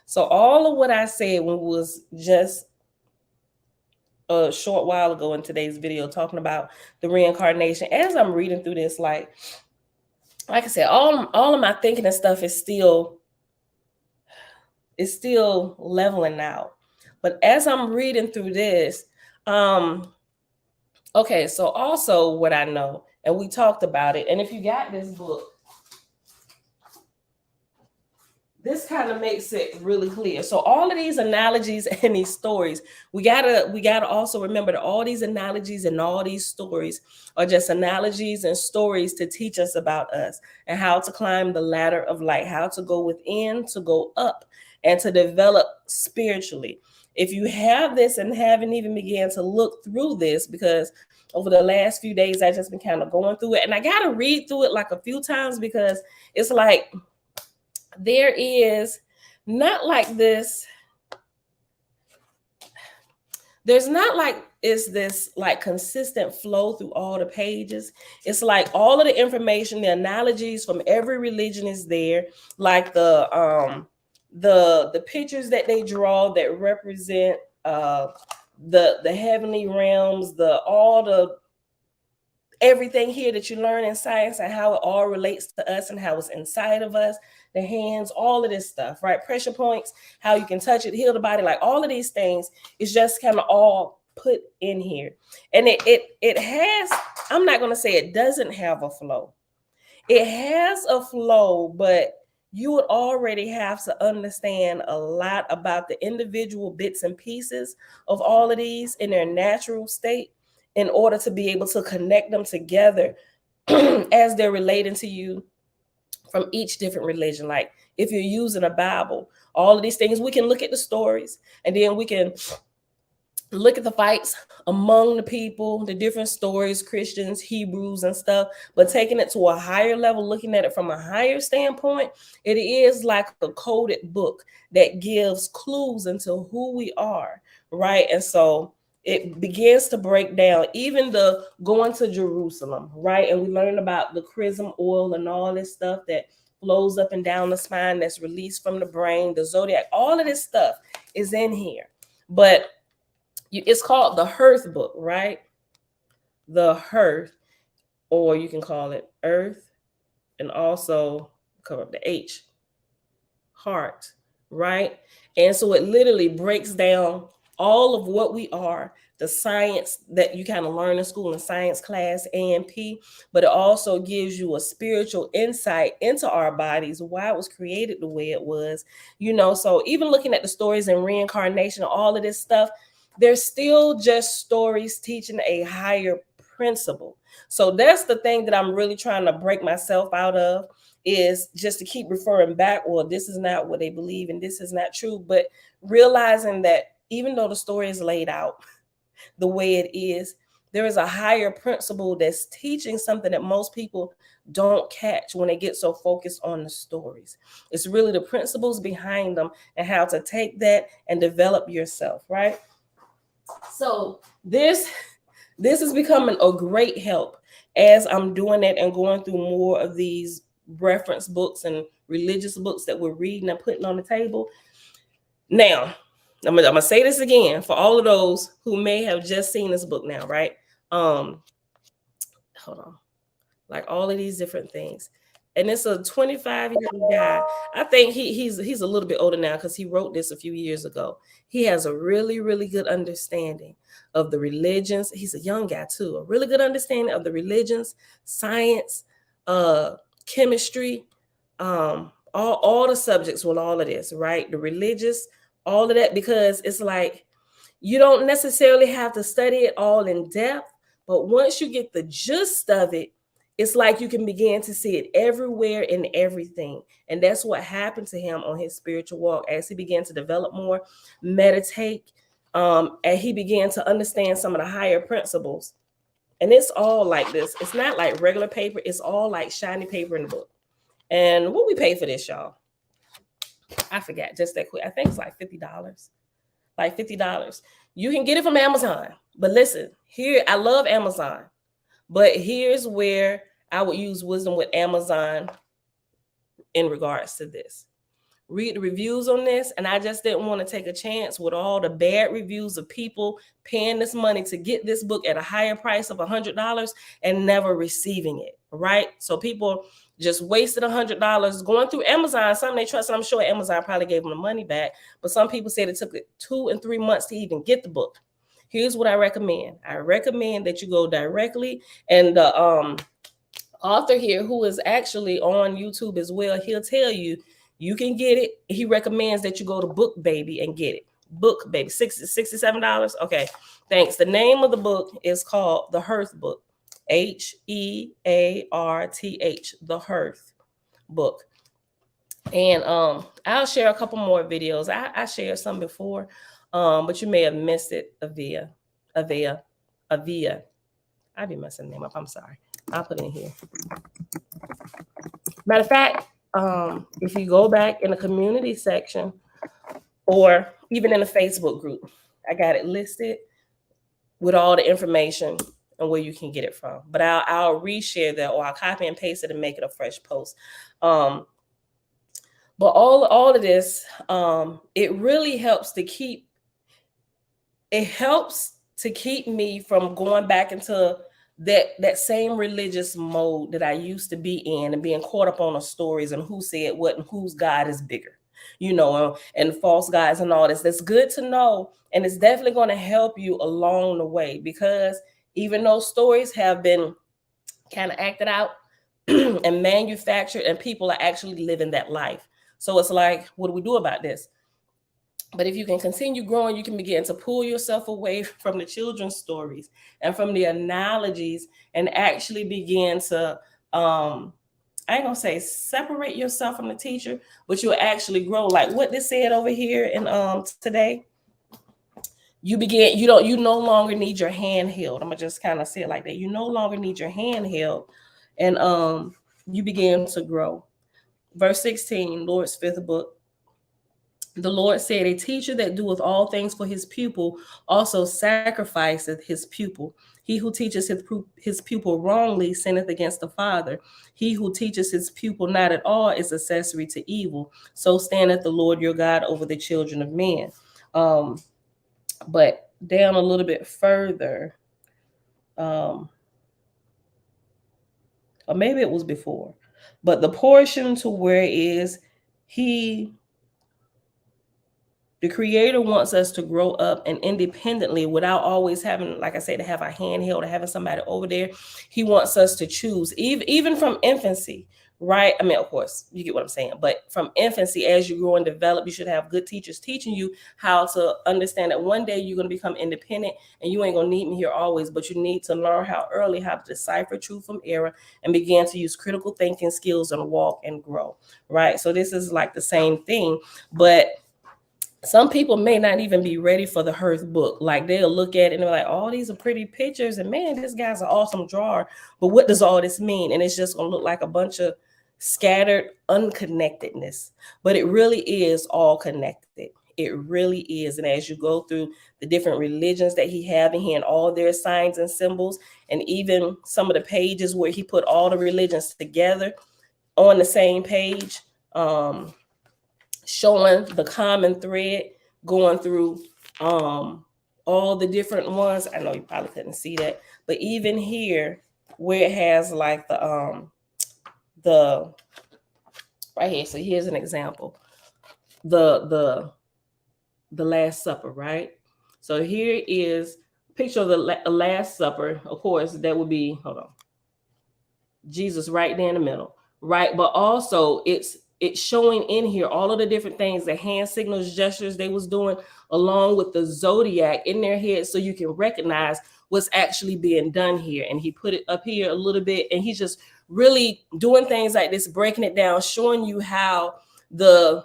So all of what I said was just a short while ago in today's video talking about the reincarnation. As I'm reading through this, like I said, all of my thinking and stuff is still leveling out. But as I'm reading through this, okay, so also what I know, and we talked about it, and if you got this book, this kind of makes it really clear. So all of these analogies and these stories, we gotta also remember that all these analogies and all these stories are just analogies and stories to teach us about us and how to climb the ladder of light, how to go within, to go up, and to develop spiritually. If you have this and haven't even began to look through this, because over the last few days I've just been kind of going through it, and I gotta read through it like a few times because it's like there is not like this. There's not like it's this like consistent flow through all the pages. It's like all of the information, the analogies from every religion is there, like the pictures that they draw that represent the heavenly realms, all the everything here that you learn in science and how it all relates to us and how it's inside of us, the hands, all of this stuff, right? Pressure points, how you can touch it, heal the body, like all of these things is just kind of all put in here. And it has, I'm not going to say it doesn't have a flow. It has a flow, but you would already have to understand a lot about the individual bits and pieces of all of these in their natural state in order to be able to connect them together as they're relating to you from each different religion. Like if you're using a Bible, all of these things, we can look at the stories and then we can look at the fights among the people, the different stories, Christians, Hebrews and stuff, but taking it to a higher level, looking at it from a higher standpoint, it is like a coded book that gives clues into who we are, right? And so it begins to break down even the going to Jerusalem, right? And we learned about the chrism oil and all this stuff that flows up and down the spine, that's released from the brain, the zodiac, all of this stuff is in here. But it's called the Hearth book, right? The Hearth, or you can call it Earth, and also cover up the H, heart, right? And so it literally breaks down all of what we are, the science that you kind of learn in school in science class, A&P, but it also gives you a spiritual insight into our bodies, why it was created the way it was, so even looking at the stories in reincarnation, all of this stuff, they're still just stories teaching a higher principle. So that's the thing that I'm really trying to break myself out of, is just to keep referring back, well, this is not what they believe and this is not true, but realizing that even though the story is laid out the way it is, there is a higher principle that's teaching something that most people don't catch when they get so focused on the stories. It's really the principles behind them and how to take that and develop yourself, right? So this is becoming a great help as I'm doing it and going through more of these reference books and religious books that we're reading and putting on the table. Now, I'm gonna say this again for all of those who may have just seen this book now, right? Hold on. Like all of these different things. And it's a 25-year-old guy. I think he's a little bit older now because he wrote this a few years ago. He has a really, really good understanding of the religions. He's a young guy too. A really good understanding of the religions, science, chemistry, all the subjects with all of this, right? The religious, all of that, because it's like you don't necessarily have to study it all in depth, but once you get the gist of it, it's like you can begin to see it everywhere in everything. And that's what happened to him on his spiritual walk as he began to develop more, meditate, and he began to understand some of the higher principles. And it's all like this. It's not like regular paper. It's all like shiny paper in the book. And what we pay for this, y'all? I forgot, just that quick. I think it's like $50. Like $50. You can get it from Amazon. But listen, here, I love Amazon. But here's where I would use wisdom with Amazon in regards to this. Read the reviews on this, and I just didn't want to take a chance with all the bad reviews of people paying this money to get this book at a higher price of $100 and never receiving it, right? So people just wasted $100 going through Amazon. Some they trust, and I'm sure Amazon probably gave them the money back, but some people said it took 2 and 3 months to even get the book. Here's what I recommend. I recommend that you go directly, and the author here, who is actually on YouTube as well, he'll tell you you can get it. He recommends that you go to Book Baby and get it. Book Baby, $67. Okay, thanks. The name of the book is called The Hearth Book, Hearth, The Hearth Book. And I'll share a couple more videos. I shared some before, but you may have missed it. Avia. I'd be messing the name up. I'm sorry. I'll put it in here. Matter of fact, if you go back in the community section or even in the Facebook group, I got it listed with all the information and where you can get it from. But I'll reshare that, or I'll copy and paste it and make it a fresh post. But all of this, it really helps to keep. It helps to keep me from going back into that same religious mode that I used to be in and being caught up on the stories and who said what and whose God is bigger, and false gods and all this. That's good to know. And it's definitely going to help you along the way, because even though stories have been kind of acted out and manufactured, and people are actually living that life. So it's like, what do we do about this? But if you can continue growing, you can begin to pull yourself away from the children's stories and from the analogies and actually begin to, I ain't gonna say separate yourself from the teacher, but you'll actually grow. Like what they said over here in today, you no longer need your hand held. I'm gonna just kind of say it like that. You no longer need your hand held, and you begin to grow. Verse 16, Lord's 5th book. The Lord said, a teacher that doeth all things for his pupil also sacrificeth his pupil He who teaches his pupil wrongly sinneth against the Father. He who teaches his pupil not at all is accessory to evil. So standeth the Lord your God over the children of men. But down a little bit further, or maybe it was before, but the portion to where it is the creator wants us to grow up and independently without always having, like I said, to have a handheld or having somebody over there. He wants us to choose, even from infancy, right? I mean, of course, you get what I'm saying, but from infancy, as you grow and develop, you should have good teachers teaching you how to understand that one day you're going to become independent and you ain't going to need me here always, but you need to learn how to decipher truth from error and begin to use critical thinking skills and walk and grow, right? So this is like the same thing, but some people may not even be ready for the Hearth book. Like they'll look at it and they're like, oh, these are pretty pictures. And man, this guy's an awesome drawer. But what does all this mean? And it's just going to look like a bunch of scattered unconnectedness. But it really is all connected. It really is. And as you go through the different religions that he have in here and all their signs and symbols, and even some of the pages where he put all the religions together on the same page, showing the common thread going through all the different ones. I know you probably couldn't see that, but even here where it has like the right here. So here's an example. The Last Supper, right? So here is a picture of the Last Supper. Of course, that would be, hold on, Jesus right there in the middle, right? But also it's showing in here all of the different things, the hand signals, gestures they was doing, along with the zodiac in their head, so you can recognize what's actually being done here. And he put it up here a little bit, and he's just really doing things like this, breaking it down, showing you how the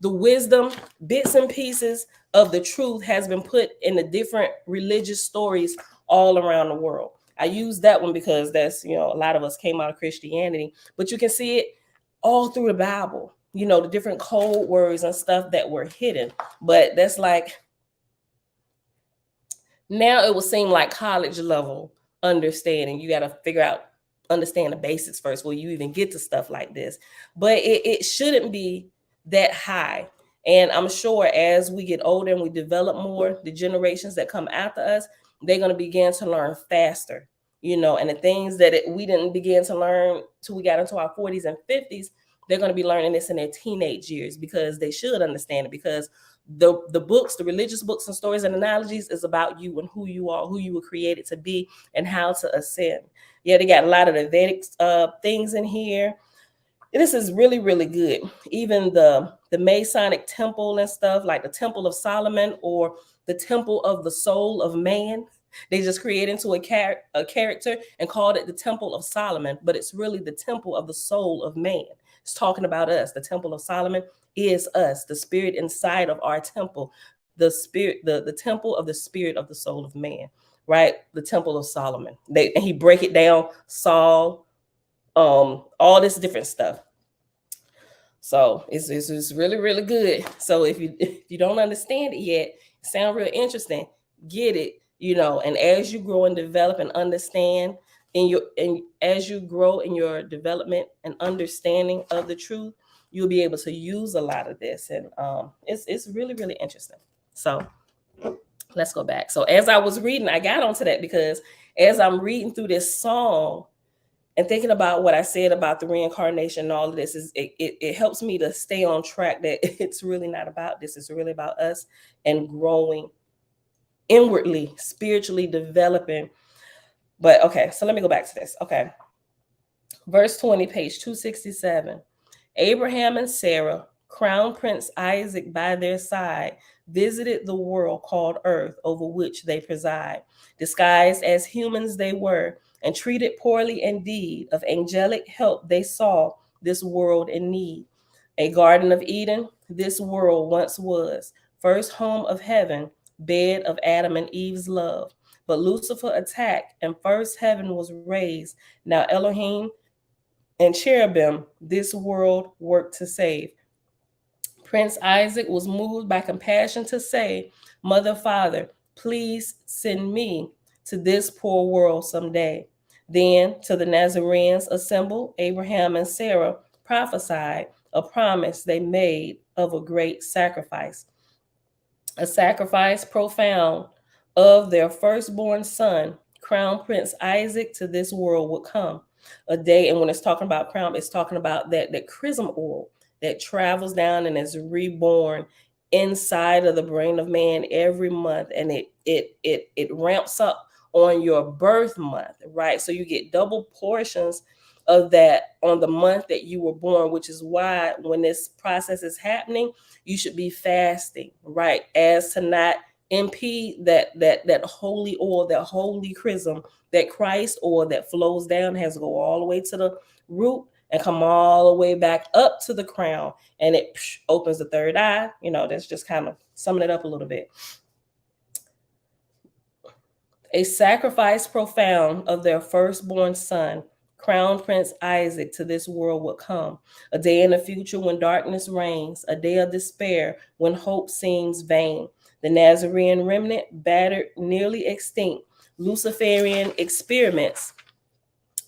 wisdom, bits and pieces of the truth has been put in the different religious stories all around the world. I use that one because that's, a lot of us came out of Christianity, but you can see it all through the Bible, the different code words and stuff that were hidden. But that's like, now it will seem like college level understanding. You got to understand the basics first before you even get to stuff like this. But it shouldn't be that high. And I'm sure as we get older and we develop more, the generations that come after us, they're going to begin to learn faster, and the things that we didn't begin to learn till we got into our 40s and 50s, they're going to be learning this in their teenage years, because they should understand it, because the books, the religious books and stories and analogies is about you and who you are, who you were created to be, and how to ascend. Yeah, they got a lot of the Vedic things in here. This is really, really good. Even the Masonic temple and stuff, like the Temple of Solomon or the Temple of the Soul of Man, they just created into a character and called it the Temple of Solomon, but it's really the Temple of the Soul of Man. It's talking about us. The Temple of Solomon is us, the spirit inside of our temple, the spirit, the temple of the spirit of the soul of man, right? The Temple of Solomon. And he break it down, Saul, all this different stuff. So it's really, really good. So if you don't understand it yet, sound real interesting, get it, and as you grow and develop and understand as you grow in your development and understanding of the truth, you'll be able to use a lot of this. And it's really, really interesting. So let's go back. So as I was reading, I got onto that because as I'm reading through this song and thinking about what I said about the reincarnation and all of this, it helps me to stay on track that it's really not about this. It's really about us and growing inwardly, spiritually developing. But okay, so let me go back to this. Okay. Verse 20, page 267. Abraham and Sarah, Crown Prince Isaac by their side, visited the world called Earth, over which they preside. Disguised as humans they were, and treated poorly indeed. Of angelic help they saw this world in need. A Garden of Eden this world once was, first home of heaven, bed of Adam and Eve's love. But Lucifer attacked, and first heaven was raised. Now Elohim and cherubim this world worked to save. Prince Isaac was moved by compassion to say, Mother, Father, please send me to this poor world someday. Then to the Nazarenes assembled, Abraham and Sarah prophesied a promise they made of a great sacrifice. A sacrifice profound of their firstborn son, Crown Prince Isaac, to this world would come. A day, and when it's talking about crown, it's talking about that chrism oil that travels down and is reborn inside of the brain of man every month, and it ramps up on your birth month, right? So you get double portions of that on the month that you were born, which is why when this process is happening, you should be fasting, right? As to not impede that holy oil, that holy chrism, that Christ oil that flows down, has to go all the way to the root and come all the way back up to the crown, and it opens the third eye. That's just kind of summing it up a little bit. A sacrifice profound of their firstborn son, Crown Prince Isaac, to this world would come. A day in the future when darkness reigns, a day of despair when hope seems vain. The Nazarene remnant, battered, nearly extinct, Luciferian experiments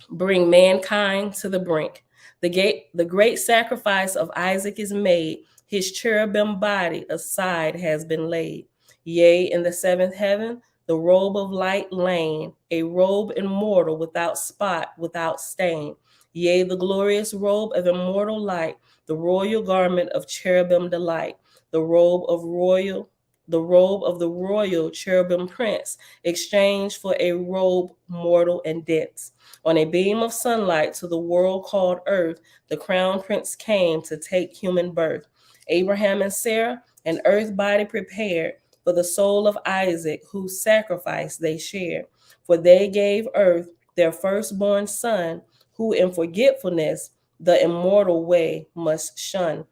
bring mankind to the brink. The great sacrifice of Isaac is made. His cherubim body aside has been laid. Yea, in the seventh heaven, the robe of light lain, a robe immortal, without spot, without stain. Yea, the glorious robe of immortal light, the royal garment of cherubim delight, the robe of the royal cherubim prince, exchanged for a robe mortal and dense. On a beam of sunlight to the world called earth, the crown prince came to take human birth. Abraham and Sarah, an earth body prepared for the soul of Isaac, whose sacrifice they shared. For they gave earth their firstborn son, who in forgetfulness the immortal way must shun.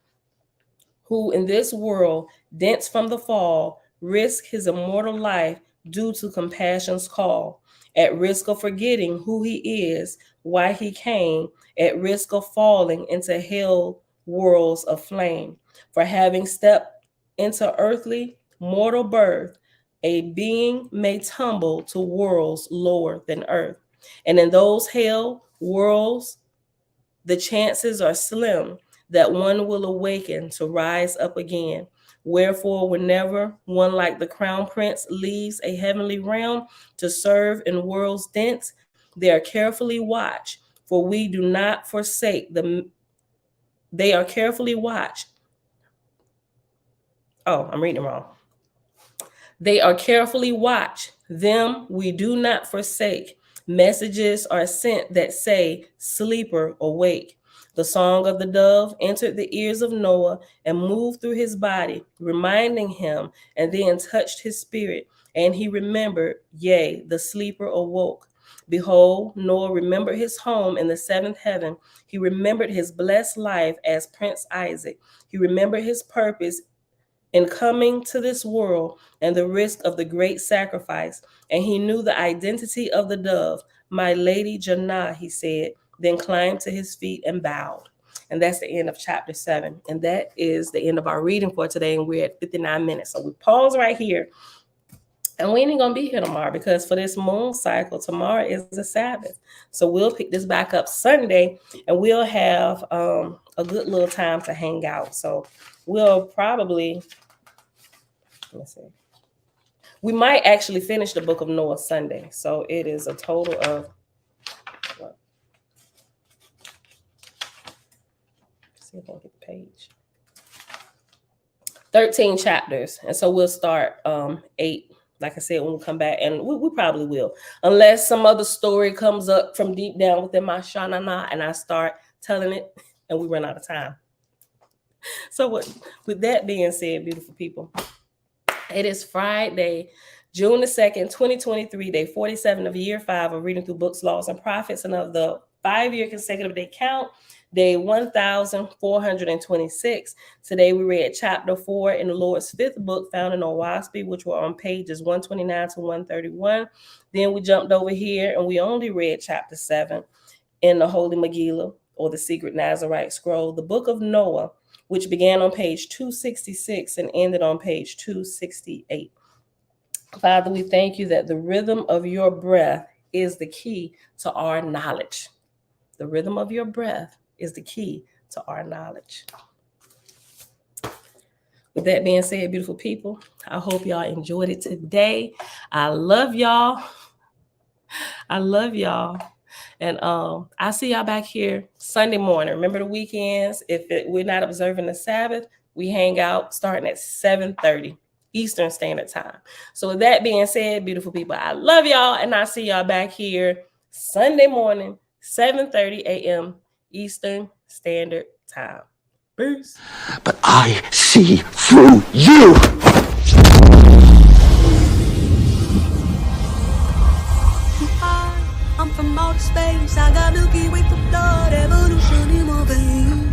Who in this world, dense from the fall, risk his immortal life due to compassion's call, at risk of forgetting who he is, why he came, at risk of falling into hell worlds of flame. For having stepped into earthly mortal birth, a being may tumble to worlds lower than earth. And in those hell worlds, the chances are slim that one will awaken to rise up again. Wherefore, whenever one like the crown prince leaves a heavenly realm to serve in worlds dense, they are carefully watched, for we do not forsake them. They are carefully watched. Oh, I'm reading it wrong. They are carefully watched. Them we do not forsake. Messages are sent that say, sleeper, awake. The song of the dove entered the ears of Noah and moved through his body, reminding him, and then touched his spirit. And he remembered, yea, the sleeper awoke. Behold, Noah remembered his home in the seventh heaven. He remembered his blessed life as Prince Isaac. He remembered his purpose in coming to this world and the risk of the great sacrifice. And he knew the identity of the dove. My lady Jannah, he said, then climbed to his feet and bowed. And that's the end of chapter 7. And that is the end of our reading for today. And we're at 59 minutes. So we pause right here. And we ain't going to be here tomorrow because for this moon cycle, tomorrow is the Sabbath. So we'll pick this back up Sunday and we'll have a good little time to hang out. So we'll probably, let's see, we might actually finish the book of Noah Sunday. So it is a total of, what? See if I can get the page. 13 chapters. And so we'll start 8. Like I said, when we come back, and we probably will, unless some other story comes up from deep down within my shanana and I start telling it and we run out of time. So with that being said, beautiful people, it is Friday, June the 2nd, 2023, day 47 of year 5 of reading through books, laws, and prophets, and of the 5-year consecutive day count, day 1426. Today we read chapter 4 in the Lord's 5th book found in Owaspy, which were on pages 129 to 131. Then we jumped over here and we only read chapter 7 in the Holy Megillah, or the Secret Nazarite Scroll, the book of Noah, which began on page 266 and ended on page 268. Father, we thank you that the rhythm of your breath is the key to our knowledge. The rhythm of your breath is the key to our knowledge. With that being said, beautiful people, I hope y'all enjoyed it today. I love y'all. I love y'all. And I'll see y'all back here Sunday morning. Remember the weekends. If we're not observing the Sabbath, we hang out starting at 7:30 Eastern Standard Time. So with that being said, beautiful people, I love y'all. And I'll see y'all back here Sunday morning, 7:30 a.m. Eastern Standard Time. Peace. But I see through you. I'm from outer space. I got Milky Way for blood, evolution in my veins.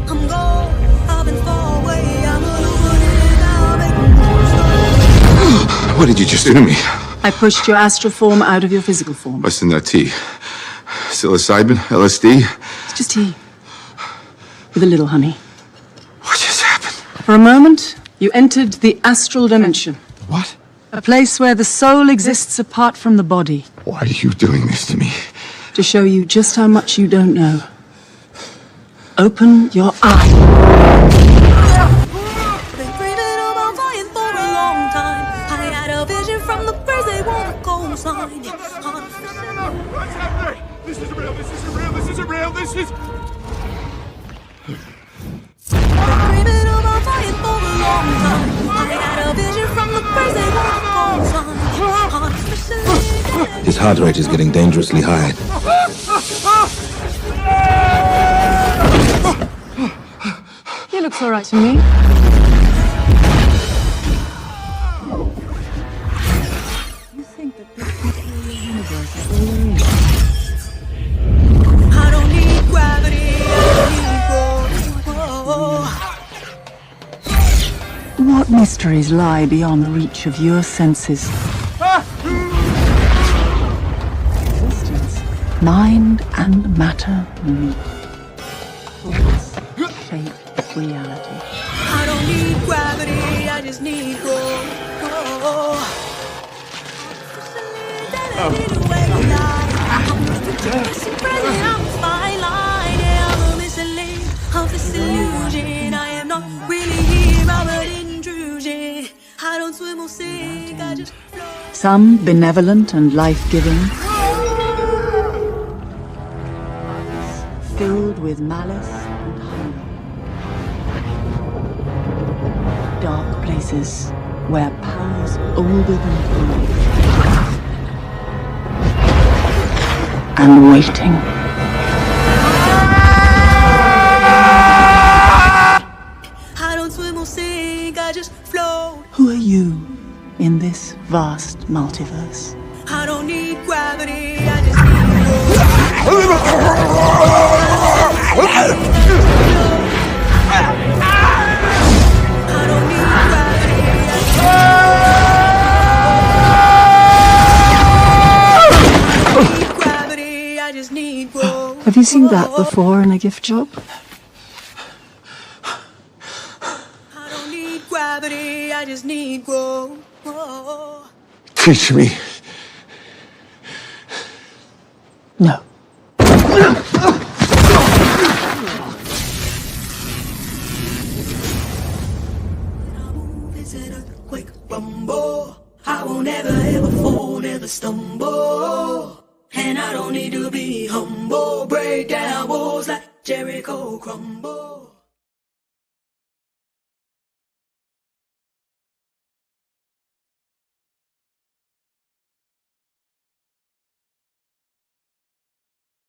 I'm gold, I've been far away. I'm illuminated now, making moves. What did you just do to me? I pushed your astral form out of your physical form. What's in that tea? Psilocybin? LSD? It's just tea. With a little honey. What just happened? For a moment, you entered the astral dimension. What? A place where the soul exists apart from the body. Why are you doing this to me? To show you just how much you don't know. Open your eyes. Been dreaming about flying for a long time. I had a vision from the birds, they want a cold sign. What's happening? This isn't real, this isn't real, this isn't real, this is... Dreaming about flying for a long time. I had a vision from the birds, they want a cold sign. His heart rate is getting dangerously high. He looks all right to me. You think that this particular universe is all there is? I don't need gravity, I need What mysteries lie beyond the reach of your senses? Existence, mind and matter meet. Thoughts shape reality. I don't need gravity, I just need growth. I am not really here, I'm an intrusion. I don't swim or sink, I just float. Some benevolent and life-giving, filled with malice and hunger. Dark places where powers older than time and waiting. I don't swim or sink, I just float. Who are you in this vast multiverse? I don't need gravity, I just need I don't need gravity, I just need growth. Have you seen that before in a gift shop? I don't need gravity, I just need growth. Teach me. No. It's an earthquake rumble. I won't ever ever fall, never stumble. And I don't need to be humble. Break down walls like Jericho crumble.